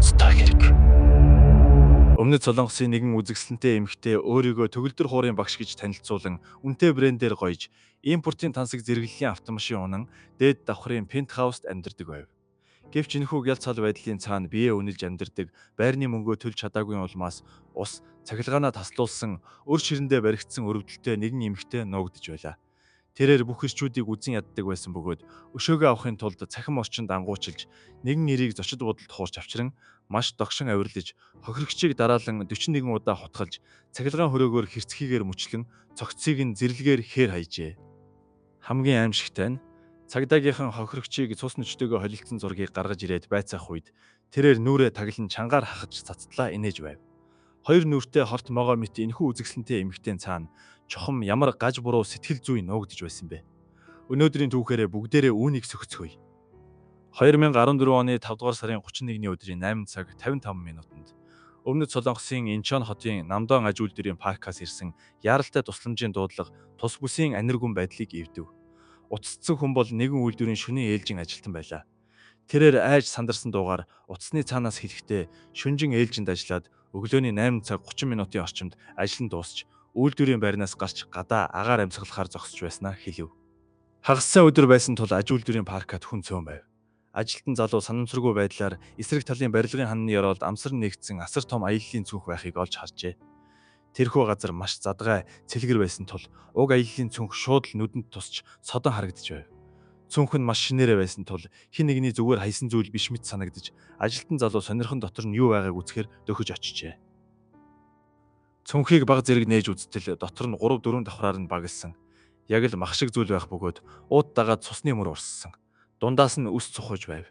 ноцтой хэрэг. Өмнөд Солонгосын нэгэн үзэсгэлэнтэй эмэгтэй өөрийгөө төгөлдөр хуурын багш гэж танилцуулан үнэтэй брэндээр гоёж импортын тансаг зэрэглэлийн автомашин унан дээд давхрын пентхауст амьдардаг байв. Гэвч энэхүү гял цал байдлын цаана бие үнэлж амьдардаг, байрны мөнгөө төлж чадаагүй улмаас ус цахилгаанаа таслуулсан, өр ширэндээ баригдсан өрөвдөлтөй нэгэн эмэгтэй нуугдж байлаа. Тэрээр бүх ирчүүдийг үзэн яддаг байсан бөгөөд өшөөгөө авахын тулд цахим орчинд ангуучилж нэгэн нэрийг зочид буудалд хуурч авчран маш догшин авирлаж хохирогчийг дараалан 41 удаа хутгалж цахилгаан хөрөөгөөр хэрцгийгээр мөчлөн цогцсыг нь зэрлэгээр хээр хайжээ. Хамгийн аимшигтай нь цагдаагийнхан хохирогчийг цус нүчтэйгөө холилдсон зургийг гаргаж ирээд байцаах үед тэрээр нүрээ таглан чангаар хахаж цацтлаа инээж байв. Хоёр нүртэй хорт могоо мэт энэхүү үзэсгэлэнтэй эмэгтэй цаана чухам ямар гаж буруу сэтгэл зүй нуугдж байсан бэ. Өнөөдрийн түүхээрээ бүгдээрээ үүнийг сөхцгөөе. 2014 оны 5 дугаар сарын 31-ний өдрийн 8 цаг 55 минутанд Өмнөд Солонгосын Инчон хотын Намдон аж үйлдвэрийн паркаас ирсэн яаралтай тусламжийн дуудлага тус бүсийн аниргүн байдлыг эвдэв. Утасцсан хүн бол нэгэн үйлдвэрийн шөнийн ээлжин ажилтан байлаа. Тэрээр айж сандарсан дуугаар утасны цаанаас хэлэхдээ шүнжин ээлжинд ажиллаад өглөөний 8 цаг 30 минутын орчимд ажил нь дуусч үйлдвэрийн байрнаас гарч гадаа агаар амьсгалахаар зогсож байснаа хэлэв. Хагас өдөр байсан тул аж үйлдвэрийн паркад хүн цөөн байв. Ажилтан залуу санамсаргүй байдлаар эсрэг талын барилгын хананы ёроолд амсар нэгдсэн асар том аяллаа цүнх байхыг олж харжээ. Тэрхүү газар маш задгай, цэлгэр байсан тул уг аяллаа цүнх шууд л нүдэнд тусч содон харагдаж байв. Цүнх нь маш шинээрээ байсан тул хин нэгний зүгээр хайсан зүйл биш мэт санагдаж ажилтан залуу сонирхон дотор нь юу байгааг үзэхээр дөхөж очижээ. Цүнхийг баг зэрэг нээж үзтэл дотор нь 3-4 давхраар нь багилсан. Яг л мах шиг зүйл байх бөгөөд ууд дагаад цусны мөр урссан. Дундаас нь үс цухаж байв.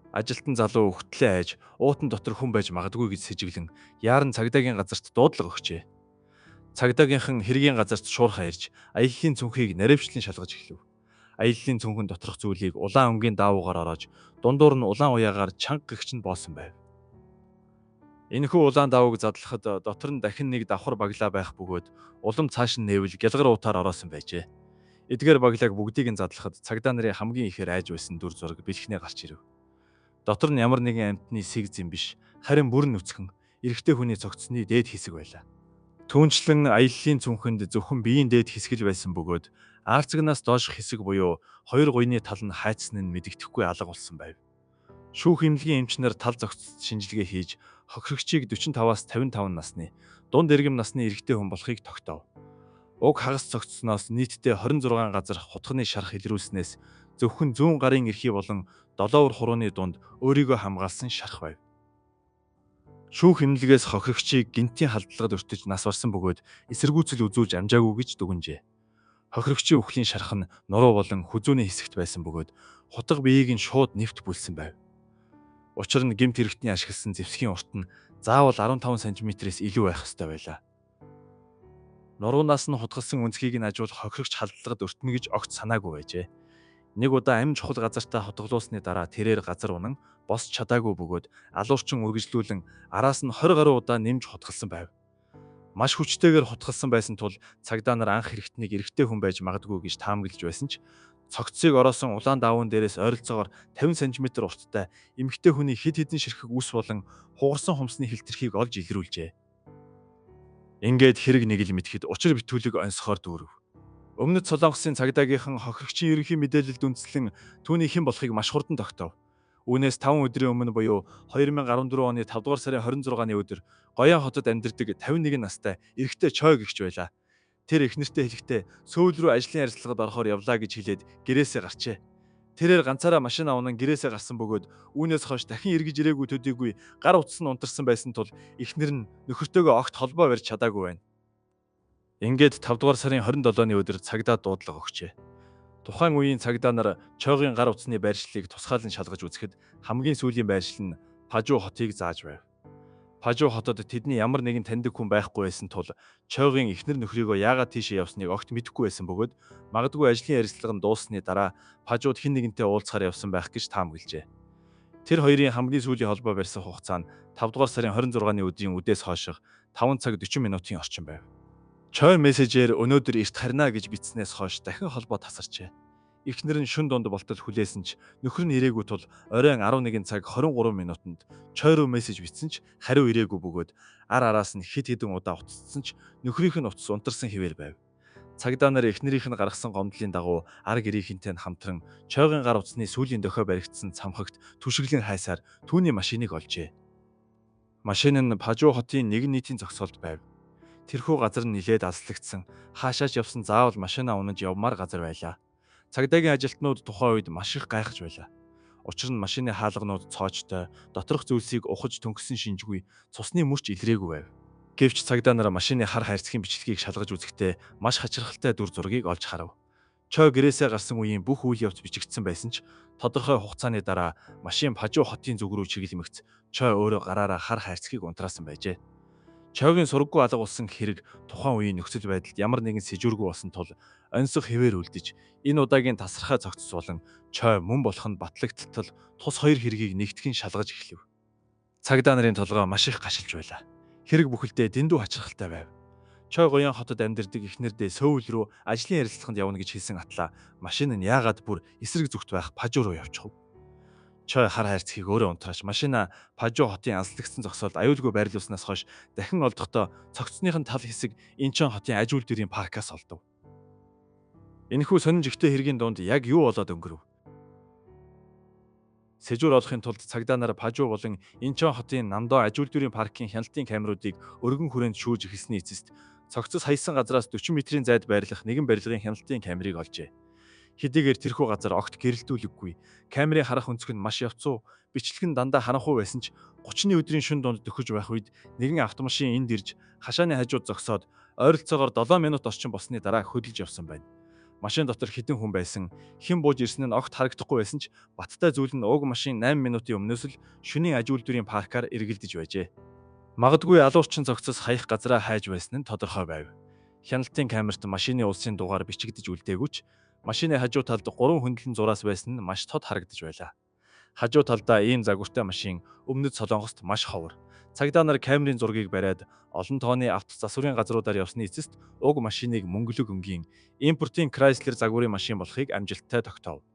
Ажилтан залуу өгтлээ айж уутан дотор хүн байж магадгүй гэж сэжиглэн яаран цагдаагийн газарт дуудлага өгчээ. Цагдаагийнхан хэргийн газарт шуурхаа ирж аяллаа цүнхийг наривчлан шалгаж эхлэв. Аяллаа цүнхэн доторх зүйлийг улаан өнгийн даавуугаар ороож дундуур нь улаан уяагаар чанга гэгч нь боосон байв. Энэхүү улаан даавууг задлахад дотор нь дахин нэг давхар баглаа байх бөгөөд улам цааш нь нээвэл гялгар уутаар ороосон байжээ. Эдгээр баглааг бүгдийг нь задлахад цагдаа нарын хамгийн ихээр айж байсан дүр зураг бэлхнээ гарч ирэв. Дотор нь ямар нэгэн амьтны сэг зэм биш, харин бүр нүцгэн эрэгтэй хүний цогцсны дээд хэсэг байлаа. Түүнчлэн аяллаа цүнхэнд зөвхөн биеийн дээд хэсгэл байсан бөгөөд аарцагнаас доош хэсэг буюу хоёр гуйны тал нь хайцсан нь мэдэгдэхгүй алга болсон байв. Шүүх эмнэлгийн эмч нар тал зохицолт шинжилгээ хийж хохирогчийг 45-аас 55 насны дунд эргэм насны эрэгтэй хүн болохыг тогтоов. Уг хагас цогцсноос нийтдээ 26 газар хутганы шарх илрүүлснээс зөвхөн зүүн гарын эрхий болон долоовор хурууны дунд өөрийгөө хамгаалсан шарх байв. Шүүх эмнэлгээс хохирогчийг гинтийн халдлагад өртөж нас барсан бөгөөд эсэргүүцэл үзүүлж амжаагүй гэж дүгнжээ. Хохирогчийн үхлийн шарх нь нуруу болон хүзүүний хэсэгт байсан бөгөөд хутга биеийг нь шууд нэвт бүлсэн байв. Учир нь гэмт хэрэгтний ашигласан зэвсгийн урт нь заавал 15 см-ээс илүү байх ёстой байлаа. Нуруунаас нь хутгалсан өнцгийг нь ажуул хохирогч халдлагад өртнө гэж огт санаагүй байжээ. Нэг удаа амин чухал газартаа хутгалуулсны дараа тэрээр газар унан босч чадаагүй бөгөөд алуурчин үргэлжлүүлэн араас нь 20 гаруй удаа нэмж хутгалсан байв. Маш хүчтэйгээр хутгалсан байсан тул цагдаа нар анх хэрэгтнийг эрэгтэй хүн байж магадгүй гэж таамаглаж байсан ч цогцсыг ороосон улаан даавуун дээрээс ойролцоогоор 50 см урттай эмэгтэй хүний хэд хэдэн ширхэг үс болон хугарсан хумсны хэлтэрхийг олж илрүүлжээ. Ингээд хэрэг нэг л мэдхэд учир битүүлэг онцгоор дүүрв. Өмнөд Солонгосын цагдаагийнхан хохирогчийн ерөнхий мэдээлэлд үндэслэн түүний хэн болохыг маш хурдан тогтоов. Үүнээс 5 өдрийн өмнө буюу 2014 оны 5 дугаар сарын 26-ны өдөр Гоян хотод амьдардаг 51 настай эрэгтэй Чой гэгч байлаа. Тэр эхнэртэй хэлэхдээ сөүл рүү ажлын ярилцлагад орохоор явлаа гэж хэлээд гэрээсээ гарчээ. Тэрээр ганцаараа машин авнан гэрээсээ гарсан бөгөөд үүнээс хойш дахин эргэж ирээгүй төдийгүй гар утас нь унтарсан байсан тул эхнэр нь нөхөртөөгөө огт холбоо барьж чадаагүй байна. Ингээд 5 дугаар сарын 27-ны өдөр цагдаа дуудлага өгчээ. Тухайн үеийн цагдаа нар Чойгийн гар утасны байршлыг тусгаалan шалгаж үзэхэд хамгийн сүүлийн байршил нь Пажу хотыг зааж байв. Пажу хотод тэдний ямар нэгэн таньдаг хүн байхгүй байсан тул Чойгийн эхнэр нөхрийгөө яагаад тийшээ явсныг огт мэдэхгүй байсан бөгөөд магадгүй ажлын ярилцлага нь дууссаны дараа Пажууд хэн нэгэнтэй уулзахаар явсан байх гэж таамаглажээ. Тэр хоёрын хамгийн сүүлийн холбоо барьсан хугацаа нь 5 дугаар сарын 26-ны өдрийн үдээс хойших 5 цаг 40 минутын орчим байв. Чой мессежээр өнөөдөр эрт харнаа гэж бичснээс хойш дахин холбоо тасарчээ. Эхнэр нь шөнө донд болтол хүлээсэн ч нөхөр нь ирээгүй тул оройн 11 цаг 23 минутанд Чой руу мессеж бичсэн ч хариу ирээгүй бөгөөд араас нь хэд хэдэн удаа утассан ч нөхрийнх нь утас унтарсан хэвээр байв. Цагдаа нар эхнэрийнх нь гаргасан гомдлын дагуу ар гэрийнхэнтэй нь хамтран Чойгийн гар утасны сүүлийн дохио баригдсан цамхагт түшиглэн хайсаар түүний машиныг олжээ. Машин нь Пажу хотын нэгэн нийтийн зогсоолд байв. Тэрхүү газар нь нилээд азлагдсан, хаашаач явсан заавал машинаа унаж явмаар газар байлаа. Цагдаагийн ажилтнууд тухайн үед маш их гайхаж байлаа. Учир нь машины хаалганууд цоочтой, доторх зүйлсийг ухаж төнгөсөн шинжгүй, цусны мөрч илрээгүй байв. Гэвч цагдаа нар машины хар хайрцагын бичлэгийг шалгаж үзэхдээ маш хачирхалтай дүр зургийг олж харав. Чой гэрээсээ гарсан үеийн бүх үйл явц бичигдсэн байсан ч тодорхой хугацааны дараа машин Пажу хотын зүг рүү чиглэмэгц Чой өөрөө гараараа хар хайрцгийг унтраасан байжээ. Чойгийн сургаггүй алга болсон хэрэг тухайн үеийн нөхцөл байдалд ямар нэгэн сэжүүргүй болсон тул оньсох хэвээр үлдэж энэ удаагийн тасархай цогцос болон Чой мөн болох нь батлагдтал тус хоёр хэргийг нэгтгэн шалгаж эхлэв. Цагдаа нарын толгой маш их гашилж байлаа. Хэрэг бүхэлдээ дэндүү хачирхалтай байв. Чой Гоён хотод амьдардаг эхнэрдээ Сөүл рүү ажлын ярилцлаганд явна гэж хэлсэн атлаа машин нь яагаад бүр эсрэг зүгт байх Пажу руу явчихв. Чой хар хайрцгийг өөрөө унтрааж машина Пажу хотын азлагдсан зогсоолд аюулгүй байрлуулснаас хойш дахин олдохдоо цогцсныхын тал хэсэг Инчон хотын аж үйлдвэрийн паркаас олдов. Энэхүү сонин жигтэй хэргийн дунд яг юу болоод өнгөрөв? Сэжүүр олохын тулд цагдаа нар Пажу болон Инчон хотын Намдоо аж үйлдвэрийн паркын хяналтын камеруудыг өргөн хүрээнд шүүж эхэлсний эцэст цогцос хаясан газраас 40 метрийн зайд байрлах нэгэн барилгын хяналтын камерыг олжээ. Хэдийгээр тэрхүү газар огт гэрэлтүүлэггүй, камерын харах өнцөг нь маш явцуу, бичлэг нь дандаа харанхуй байсан ч 30-ны өдрийн шөнө донд төхөж байх үед нэгэн автомашин энд ирж хашааны хажууд зогсоод ойролцоогоор 7 минут орчим болсны дараа хөдөлж явсан байна. Машин дотор хэдэн хүн байсан, хэн бууж ирсэн нь огт харагдахгүй байсан ч баттай зүйл нь уг машин 8 минутын өмнөөс л шөнийн аж үйлдвэрийн паркаар эргэлдэж байжээ. Магадгүй алуурчин цогцос хаях газраа хайж байсан нь тодорхой байв. Хяналтын камерт машины улсын дугаар бичигдэж үлдээгүй ч машины хажуу талд 3 хөндлөн зураас байсан нь маш тод харагдаж байлаа. Хажуу талдаа ийм загвартай машин өмнөд Солонгост маш ховор. Цагдаа нар камерын зургийг бариад олон тооны авто засварын газруудаар явсны эцэст уг машиныг мөнгөлөг өнгийн импортын Chrysler загварын машин болохыг амжилттай тогтоов.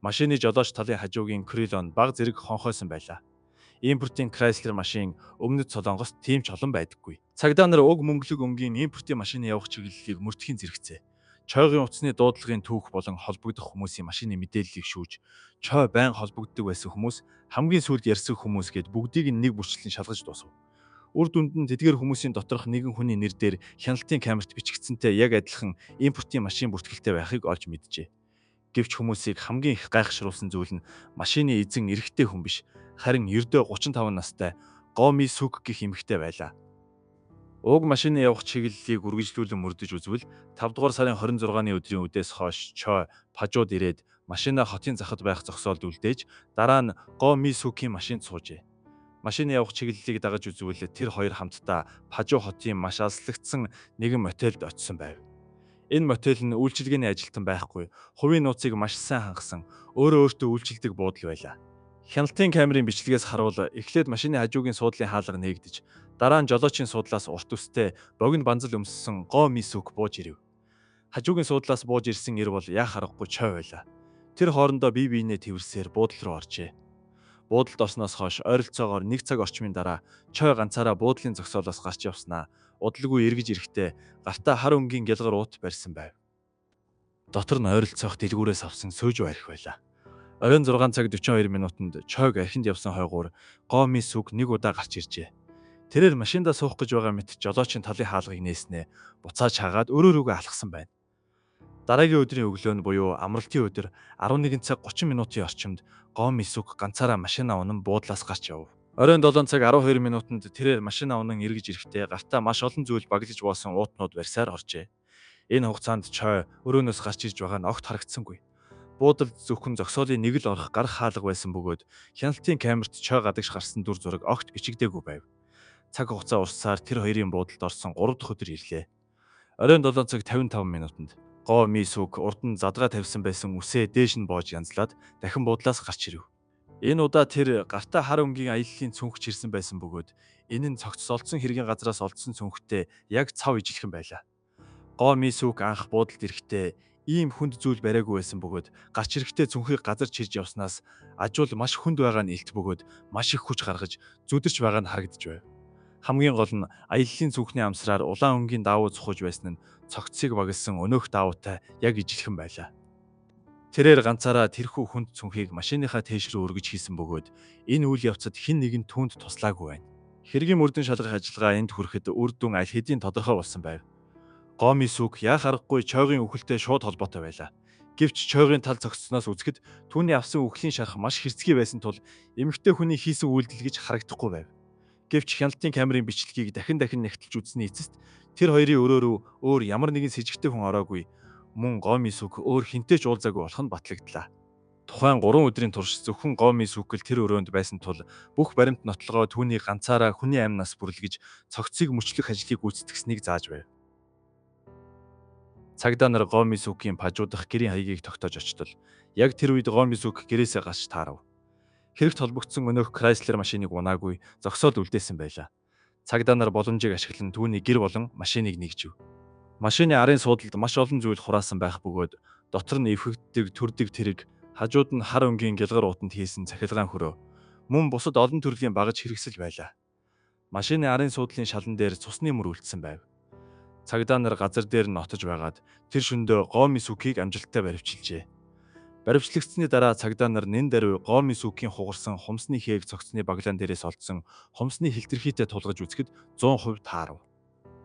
Машины жолооч талын хажуугийн крилон баг зэрэг хонхойсон байлаа. Импортын Chrysler машин өмнөд Солонгост тийм ч олон байдаггүй. Цагдаа нар уг мөнгөлөг өнгийн импортын машины явах чиглэлийг мөрдхийн зэрэгцээ. Чойгийн утасны дуудлагын түүх болон холбогдох хүмүүсийн машины мэдээллийг шүүж, Чой байн холбогддог байсан хүмүүс, хамгийн сүүлд ярьсан хүмүүс гээд бүгдийг нь нэг бүрчлэн шалгаж дуусав. Үр дүнд нь тэдгээр хүмүүсийн доторх нэгэн хүний нэр дээр хяналтын камерт бичигдсэнтэй яг адилхан импортын машин бүртгэлтэй байхыг олж мэджээ. Гэвч хүмүүсийг хамгийн их гайхшруулсан зүйл нь машины эзэн эрэгтэй хүн биш, харин ердөө 35 настай Го Ми Сүк гэх эмэгтэй байлаа. Уг машины явах чиглэлийг үргэлжлүүлэн мөрдөж үзвэл 5 дугаар сарын 26-ны өдрийн үдээс хойш Чой Пажууд ирээд машинаа хотын захад байх зогсоолд үлдээж дараа нь Го Ми Сүкийн машинд суужээ. Машины явах чиглэлийг дагаж үзвэл тэр хоёр хамтдаа Пажу хотын маш алслагдсан нэгэн мотельд очисон байв. Энэ мотель нь үйлчилгээний ажилтан байхгүй, хувийн нууцыг маш сайн хангасан, өөрөө өөртөө үйлчилдэг буудал байлаа. Хяналтын камерын бичлэгээс харуул эхлээд машины хажуугийн суудлын хаалга нээгдэж, дараа нь жолоочийн суудлаас урт үстэй богино банзал өмссөн Го Ми Сүк бууж ирэв. Хажуугийн суудлаас бууж ирсэн ир бол яа харахгүй Чой байлаа. Тэр хоорондоо бие биенээ тэрсээр буудал руу оржээ. Буудалд орсноос хойш ойролцоогоор 1 цаг орчмын дараа Чой ганцаараа буудлын зогсоолоос гарч явснаа удалгүй эргэж ирэхдээ гартаа хар өнгийн гялгар уут барьсан байв. Дотор нь ойролцоох дэлгүүрээс авсан сөөжөө архи байлаа. Оройн 6 цаг 42 минутанд Чойг архинд явсан хойгуур Го Ми Сүк нэг удаа гарч иржээ. Тэрээр машиндаа суух гэж байгаа мэт жолоочийн талын хаалгыг нээснээ буцааж хагаад өрөө рүүгээ алхсан байна. Дараагийн өдрийн өглөө нь буюу амралтын өдөр 11 цаг 30 минутын орчимд Го Ми Сүк ганцаараа машинаа унан буудлаас гарч яв. Оройн 7 цаг 12 минутанд тэрээр машинаа унан эргэж ирэхдээ гартаа маш олон зүйл баглаж боосон уутнууд барьсаар оржээ. Энэ хугацаанд Чой өрөөнөөс гарч ирж байгаа нь огт харагдсангүй. Буудалд зөвхөн зогсоолын нэг л орох гарах хаалга байсан бөгөөд хяналтын камерт Чой гадагш гарсан дүр зураг огт бичигдээгүй байв. Цаг хугацаа урсаар тэр хоёрын буудалд орсон 3 дахь өдөр ирлээ. Оройн 7 цаг 55 минутанд Го Ми Сүк урд нь задгаа тавьсан байсан үсээ дээш нь боож янзлаад дахин буудлаас гарч ирэв. Энэ удаа тэр гартаа хар өнгийн аяллалын цүнхч ирсэн байсан бөгөөд энэ нь цогцолцсон хэргийн газраас олдсон цүнхтэй яг цав ижилхэн байлаа. Го Ми Сүк анх буудалд ирэхдээ Ийм хүнд зүйл бариагүй байсан бөгөөд гарч ирэхдээ цүнхийг газар чирж явснаас ажуул маш хүнд байгаа нь илт бөгөөд маш их хүч гаргаж зүдэрч байгаа нь харагдж байв. Хамгийн гол нь аяллаа цүнхний амсраар улаан өнгийн даавуу цухаж байсан нь цогцсыг багилсан өнөөх даавуутай яг ижилхэн байлаа. Тэрээр ганцаараа тэрхүү хүнд цүнхийг машиныхаа тээш рүү өргөж хийсэн бөгөөд энэ үйл явцад хэн нэгэн түүнд туслаагүй байна. Хэргийн мөрдөн шалгах ажиллагаа энд хүрэхэд үр дүн аль хэдийн тодорхой болсон байв. Гомын сүг яах аргагүй Чойгийн үхэлтэй шууд холбоотой байлаа. Гэвч Чойгийн тал зогссноос үзэхэд түүний авсан үхлийн шарх маш хэрцгий байсан тул эмэгтэй хүний хийсэн үйлдэл гэж харагдахгүй байв. Гэвч хяналтын камерын бичлэгийг дахин нягтлж үзсний эцэст тэр хоёрын өрөө рүү өөр ямар нэгэн с ิจ гтэй хүн ороогүй. Мөн Гомын сүг өөр хинтэй ч уулзаагүй болох нь батлагдлаа. Тухайн 3 өдрийн турш зөвхөн Гомын сүгэл тэр өрөөнд байсан тул бүх баримт нотлогоо түүний ганцаараа хүний амнаас бүрлгэж цогцыг мөчлөх ажлыг гүйцэтгэснийг зааж байв. Цагдаа нар Гомын сүгийн пажуудах гэрийн хаягийг тогтоож очтол яг тэр үед Гомын сүг гэрээсээ гарч таарав. Хэрэгт холбогдсон өнөөх Chrysler машиныг унаагүй зогсоод үлдээсэн байлаа. Цагдаа нар боломжийг ашиглан түүний гэр болон машиныг нэгжив. Машины арын суудалд маш олон зүйл хураасан байх бөгөөд дотор нь эвхэгддэг төрдөг тэрэг, хажууд нь хар өнгийн гялгар уутанд хийсэн цахилгаан хөрөө, мөн бусад олон төрлийн багаж хэрэгсэл байлаа. Машины арын суудлын шалан дээр цусны мөр үлдсэн байв. Цагдаа нар газар дээр нь отож байгаад тэр шөндөө Гомын сүгийг амжилттай баривчилжээ. Баривчлагдсны дараа цагдаа нар нэн даруй Гомын сүгийн хугарсан хумсны хээг цогцны баглаан дээрээс олдсон хумсны хилтерхийтэй тулгаж үзэхэд 100% таарав.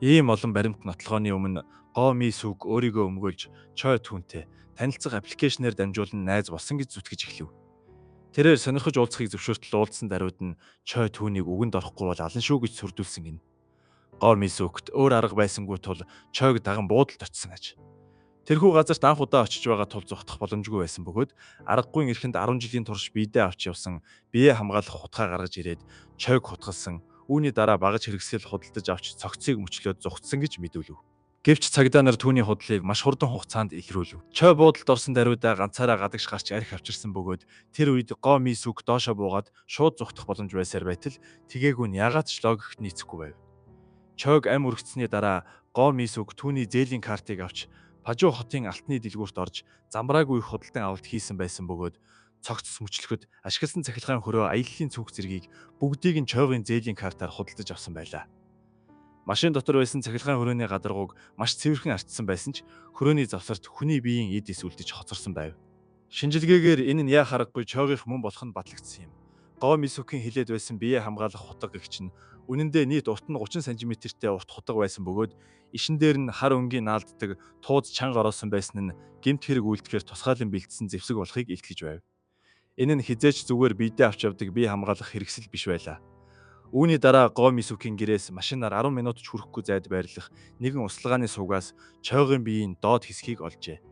Ийм олон баримт нотлохооны өмнө Гомын сүг өөрийгөө өмгөөлж Чой түүнтэй танилцах аппликейшнээр дамжуулан найз болсон гэж зүтгэж эхлэв. Тэрээр сонирхож уулзахыг зөвшөөртөл уулзсан даруйд нь Чой түүнийг үгэнд орохгүй бол алан шүү гэж сүрдүүлсэн гин. Гомын сүгт өөр арга байсангүй тул Чойг даган буудалд очсон аж. Тэрхүү газарт анх удаа очиж байгаа тул зогтох боломжгүй байсан бөгөөд аргагүй эрхэнд 10 жилийн турш биедээ авч явсан бие хамгаалах хутгаа гаргаж ирээд Чойг хутгалсан. Үүний дараа багаж хэрэгсэл худалдаж авч цогцыг мөчлөөд зугтсан гэж мэдүүлв. Гэвч цагдаа нар түүний худлыг маш хурдан хугацаанд илрүүлв. Чой буудалд орсон даруйдаа ганцаараа гадагш гарч арх авчирсан бөгөөд тэр үед Гомын сүг доошо буугаад шууд зугтах боломж байсаар байтал тгээгүү нь ягаад ч логикт нийцэхгүй байв. Чойг ам өргөцсөний дараа Гомын сүг түүний зээлийн картыг авч Пажу хотын алтны дэлгүүрт орж замбраагүй их худалдан авалт хийсэн байсан бөгөөд цогцос мөчлөхөд ашигласан цахилгаан хөрөө аяллаа цүнх зэргийг бүгдийг нь Чойгийн зээлийн картаар худалдаж авсан байлаа. Машин дотор байсан цахилгаан хөрөөний гадаргууг маш цэвэрхэн артсан байсан ч хөрөөний завсарт хүний биеийн эд эс үлдэж хоцорсон байв. Шинжилгээгээр энэ нь яа харахгүй Чойгийнх мөн болох нь батлагдсан юм. Гомын сүгийн хилээд байсан бие хамгаалах хутга гэгч нь үнэн дээр нийт урт нь 30 см-тэй урт хутга байсан бөгөөд ишин дээр нь хар өнгийн наалддаг тууз чанга ороосон байсан нь гэмт хэрэг үйлдэхээр тусгаалan бэлдсэн зэвсэг болохыг илтгэж байв. Энэ нь хизээч зүгээр биедээ авч явдаг бие хамгаалах хэрэгсэл биш байлаа. Үүний дараа Гомын сүгийн гэрээс машинаар 10 минут ч хүрэхгүй зайд байрлах нэгэн услagaаны суугаас Чойгийн биеийн доод хэсгийг олжээ.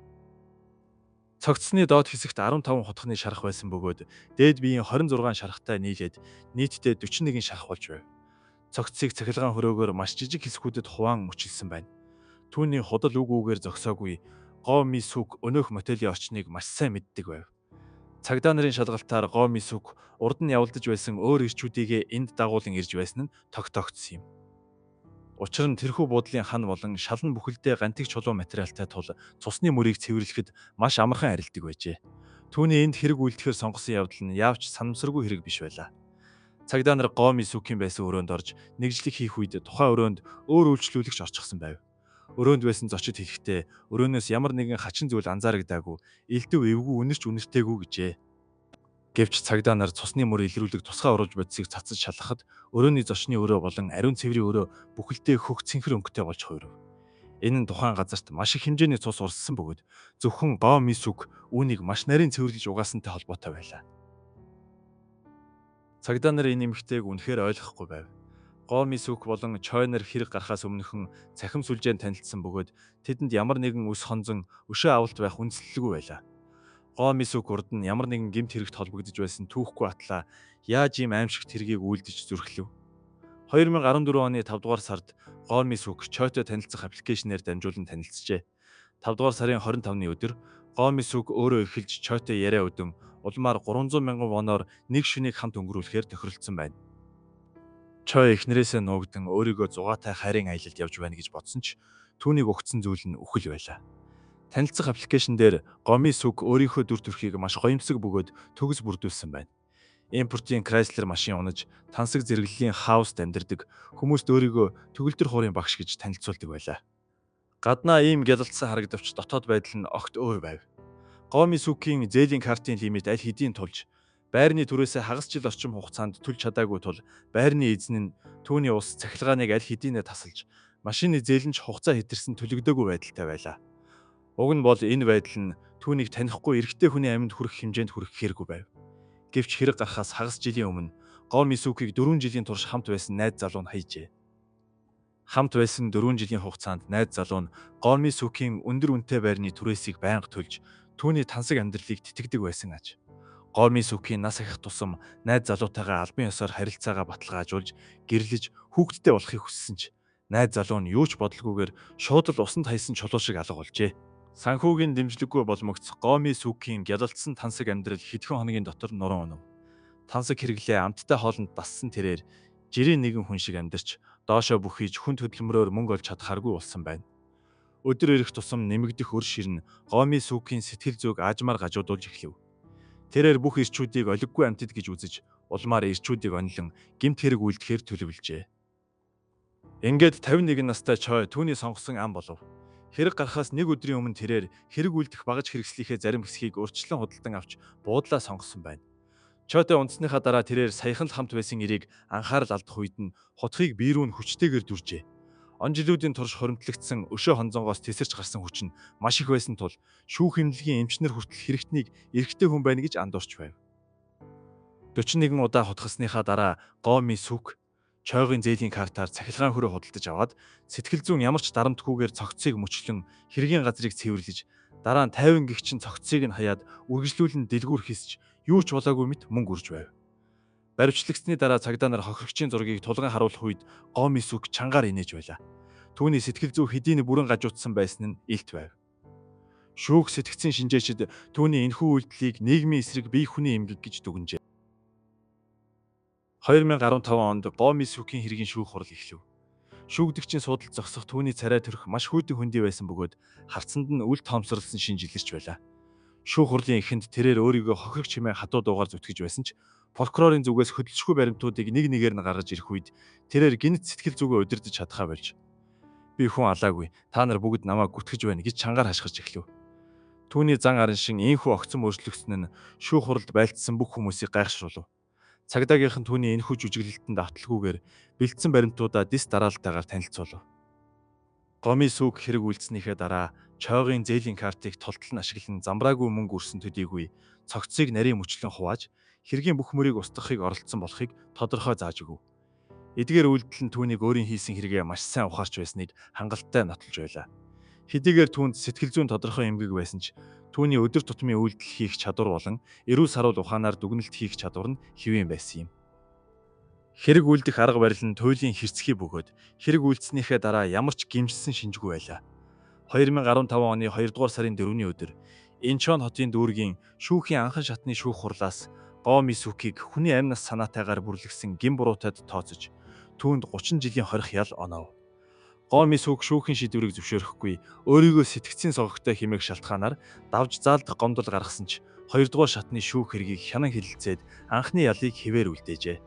Цогцсны доод хэсэгт 15 хутганы шарах байсан бөгөөд дээд биеийн 26 шарахтай нийлээд нийтдээ 41 шарах болж байв. Цогцсыг цахилгаан хөрөөгөөр маш жижиг хэсгүүдэд хуваан мөчилсөн байна. Түүний худал үг үгээр зогсоогүй Гомын сүг өнөөх мотелийн орчныг маш сайн мэддэг байв. Цагдаа нарын шалгалтаар Гомын сүг урд нь явуулдаж байсан өөр ирчүүдийгээ энд дагуулan ирж байсан нь тогтоогдсон юм. Учир нь тэрхүү буудлын хан болон шалан бүхэлдээ гантик чулуун материалтай тул цусны мөрийг цэвэрлэхэд маш амархан арилдаг байжээ. Түүний энд хэрэг үйлдэхээр сонгосон явдал нь яавч санамсаргүй хэрэг биш байлаа. Цагдаа нар Гомын сүгийн байсан өрөөнд орж нэгжлэг хийх үед тухайн өрөөнд өөр үйлчлүүлэгч орчихсон байв. Өрөөнд байсан зочид хэлэхдээ өрөөнөөс ямар нэгэн хачин зүйл анзаарагдаагүй, элдв эвгүй үнэрч үнэртэйгүү гэжээ. Гэвч цагдаа нар цусны мөр илрүүлэг тусгай урууж бодисыг цацаж шалгахад өрөөний зочны өрөө болон ариун цэврийн өрөө бүхэлдээ хөх цэнхэр өнгөтэй болж хуйрав. Энэ нь тухайн газарт маш их хэмжээний цус урссан бөгөөд зөвхөн Гомын сүг үүнийг маш нарийн цэвэрлэж угаасантай холбоотой байлаа. Цагдаа нар энэ эмэгтэйг үнэхээр ойлгохгүй байв. Гомын сүг болон Чой нар хэрэг гарахаас өмнөхөн цахим сүлжээнд танилцсан бөгөөд тэдэнд ямар нэгэн үс хонзон өшөө авалт байх үндслэлгүй байлаа. Гомын сүг урд нь ямар нэгэн гэмт хэрэгт холбогдож байсан түүхгүй атлаа яаж ийм аимшигт хэргийг үйлдэж зүрхлэв. 2014 оны 5 дугаар сард Гомын сүг Чойтой танилцах аппликейшнээр дамжуулан танилцжээ. 5 дугаар сарын 25-ны өдөр Гомын сүг өөрөө эхэлж Чойтой яриа өдөн улмаар 300 мянган воноор нэг шөнийг хамт өнгөрүүлэхээр тохиролцсон байна. Чой эхнэрээсээ нуугдан өөрийгөө зугаатай хайрын аялалд явж байна гэж бодсон ч түүнийг өгсөн зүйл нь үхэл байлаа. Танилцах аппликейшн дээр Гомми сүг өөрийнхөө дүр төрхийг маш гоёмсог бөгөөд төгс бүрдүүлсэн байна. Импортын Chrysler машин унаж, тансаг зэрэглэлийн хауст амьдардаг хүмүүст өөрийгөө төгөлдөр хуурын багш гэж танилцуулдаг байлаа. Гаднаа ийм гялалцсан харагдавч дотоод байдал нь огт өөр байв. Гомми сүгийн зээлийн картын лимит аль хэдийн тулж, байрны түрээсээ хагас жил орчим хугацаанд төлж чадаагүй тул байрны эзэн нь түүний ус цахилгааныг аль хэдийнэ тасалж, машины зээлэнч хугацаа хэтэрсэн төлөгдөөгүй байдалтай байлаа. Уг нь бол энэ байдал нь түүнийг танихгүй эрэгтэй хүний амьд хүрэх хэмжээнд хүрэх хэрэггүй байв. Гэвч хэрэг гарахаас хагас жилийн өмнө Гомми сүгийг 4 жилийн турш хамт байсан найз залуу нь хайжээ. Хамт байсан 4 жилийн хугацаанд найз залуу нь Гомми сүгийн өндөр үнэтэй байрны түрээсийг байнга төлж, түүний тансаг амьдралыг тэтгдэг байсан аж. Гомми сүгийн нас ахих тусам найз залуутайгаа албан ёсоор харилцаагаа баталгаажуулж, гэрлэж, хүүхэдтэй болохыг хүссэн ч найз залуу нь юу ч бодлогүйгээр шууд л усанд хайсан чулуу шиг алга болжээ. Санхүүгийн дэмжлэггүй боломогц Гомми сүгийн гялалцсан тансаг амьдрал хэдхэн хоногийн дотор нуруу өнөв. Тансаг хэрэглээ амттай хоолнд дассан тэрээр жирийн нэгэн хүн шиг амьдарч, доошоо бүхийж хүн хөдөлмөрөөр мөнгө олж чадхааргүй болсон байна. Өдөр ирэх тусам нэмэгдэх өр ширнэ Гомми сүгийн сэтгэл зүйг аажмаар гажуудуулж эхлэв. Тэрээр бүх ирчүүдийг олиггүй амьтад гэж үзэж, улмаар ирчүүдийг онилон гэмт хэрэг үйлдэхээр төлөвлөжээ. Ингээд 51 настай Чой түүний сонгосон ам болов. Хэрэг гарахаас нэг өдрийн өмнө тэрээр хэрэг үйлдэх багаж хэрэгслийнхээ зарим хэсгийг урьдчилан худалдан авч буудлаа сонгосон байна. Чойтой унтсныхаа дараа тэрээр саяхан л хамт байсан эрийг анхаарал алдах үед нь хутгийг бие рүү нь хүчтэйгээр дүржээ. Он жилүүдийн турш хоримтлагдсан өшөө хонзонгоос тесэрч гарсан хүч нь маш их байсан тул шүүх эмнэлгийн эмчнэр хүртэл хэрэгтнийг эрэгтэй хүн байна гэж андуурч байв. 41 удаа хутгасныхаа дараа Гомми сүг Чойгийн зээлийн картаар цахилгаан хөрөө худалдаж аваад сэтгэл зүйн ямар ч дарамтгүйгээр цогцыг мөчлөн хэргийн газрыг цэвэрлэж, дараа нь 50 гихчин цогцыг нь хаяад үргэлжлүүлэн дэлгүүр хийсч юу ч болоогүй мэт мөнгө үрж байв. Баривчлагдсны дараа цагдаа нар хохирогчийн зургийг тулган харуулах үед Гомми сүг чангаар инээж байлаа. Түүний сэтгэл зүй хэдийн бүрэн гажуудсан байсан нь илт байв. Шүүх сэтгцийн шинжээчид түүний энэхүү үйлдэлийг нийгмийн эсрэг бие хүний эмгэг гэж дүгнжээ. 2015 онд Гомми сүгийн хэргийн шүүх хурал эхлэв. Шүүгдэгчийн суудалд зогсох түүний царай төрх маш хүйтэн хөндий байсан бөгөөд харцанд нь үл тоомсорлсон шинж илэрч байлаа. Шүүх хурлын эхэнд тэрээр өөрийгөө хохирогч хэмээн хатуу дуугаар зүтгэж байсан ч прокурорын зүгээс хөдөлшгүй баримтуудыг нэг нэгээр нь гаргаж ирэх үед тэрээр гинт сэтгэл зүгөө удирдах чадхаа болж "Би хүн алаагүй. Та нар бүгд намайг гүтгэж байна" гэж чангаар хашгирч эхлэв. Түүний зан арын шин ийхүү огцом өөрчлөгдсөн нь шүүх хуралд байлтсан бүх хүмүүсийг гайхшруулв. Цагдаагийнхан түүний энэхүү жүжиглэлтэнд авталгүйгээр бэлдсэн баримтуудаа дис дараалтайгаар танилцуулв. Гомми сүг хэрэг үйлдснийхээ дараа Чойгийн зээлийн картыг тултал нь ашиглан замбраагүй мөнгө үрсэн төдийгүй цогцыг нарийн мөчлөн хувааж хэргийн бүх мөрийг устгахыг оролдсон болохыг тодорхой зааж өгөв. Эдгээр үйлдэл нь түүнийг өөрийн хийсэн хэрэгээ маш сайн ухаарч байсныг хангалттай нотолж байлаа. Хэдийгээр түүнд сэтгэл зүйн тодорхой эмгэг байсан ч түүний өдөр тутмын үйлдэл хийх чадвар болон эрүүл саруул ухаанаар дүгнэлт хийх чадвар нь хэвэн байсан юм. Хэрэг үйлдэх арга барил нь туйлын хэрцгий бөгөөд хэрэг үйлдснийхээ дараа ямар ч гэмжсэн шинжгүй байлаа. 2015 оны 2 дугаар сарын 4-ний өдөр Инчон хотын дүүргийн шүүхийн анхан шатны шүүх хурлаас Гомми сүгийг хүний амь нас санаатайгаар бүрлэгсэн гин буруутад тооцож түүнд 30 жилийн хорих ял онов. Гомми сүг шүүхийн шийдвэрийг зөвшөөрөхгүй өөрийгөө сэтгцийн согогтой хэмээх шалтгаанаар давж заалдах гомдол гаргасан ч 2 дугаар шатны шүүх хэргийг хянан хэлэлцээд анхны ялыг хэвээр үлдээжээ.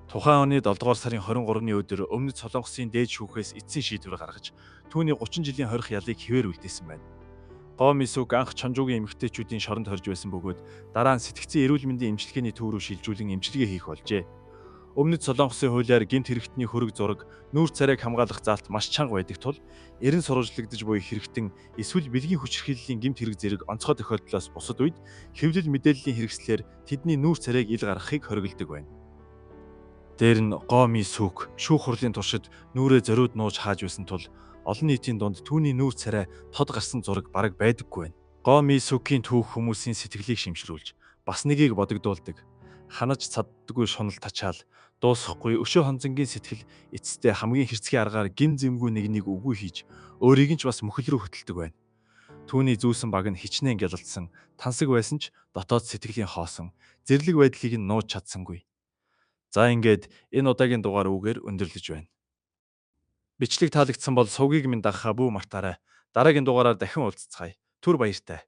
Тухайн оны 7 дугаар сарын 23-ны өдөр Өмнөд Солонгосын дээд шүүхээс эцсийн шийдвэр гаргаж түүний 30 жилийн хорих ялыг хэвээр үлдээсэн байна. Гомми сүг анх Чонжуугийн эмэгтэйчүүдийн шоронд хорж байсан бөгөөд дараа нь сэтгцийн эрүүл мэндийн эмчилгээний төв рүү шилжүүлэн эмчилгээ хийх болжээ. Өмнөд Солонгосын хуулиар гэмт хэрэгтний хөрөг зураг, нүүр царайг хамгаалах заалт маш чанга байдаг тул эрен сурвалжлагдаж буй хэрэгтэн эсвэл бэлгийн хүчирхийллийн гэмт хэрэг зэрэг онцгой тохиолдлоос бусад үед хэвлэл мэдээллийн хэрэгслээр тэдний нүүр царайг ил гаргахыг хориглодог байна. Дээр нь Гомми сүг шүүх хурлын туршид нүрээ зориуд нууж хааж байсан тул олон нийтийн дунд түүний нүүр царай тод гарсан зураг бараг байдаггүй байна. Гомми сүгийн түүх хүмүүсийн сэтгэлийг шимшрүүлж бас нэгийг бодогдуулдаг. Ханаж цаддаггүй шунал тачаал дуусахгүй өшөө хонзонгийн сэтгэл эцэстээ хамгийн хэрцгий аргаар гин зэмгүй нэгнийг үгүй хийж өөрийг нь ч бас мөхөл рүү хөтэлдэг байна. Түүний зүүсэн баг нь хичнээн гялалцсан, тансаг байсан ч дотоод сэтгэлийн хоосон, зэрлэг байдлыг нь нууж чадсангүй. За ингээд энэ удаагийн дугаар үгээр өндөрлөж байна. Бичлэг таалагдсан бол сувгийг минь дагахаа бүү мартаарай. Дараагийн дугаараар дахин уулзцгаая. Түр баяртай.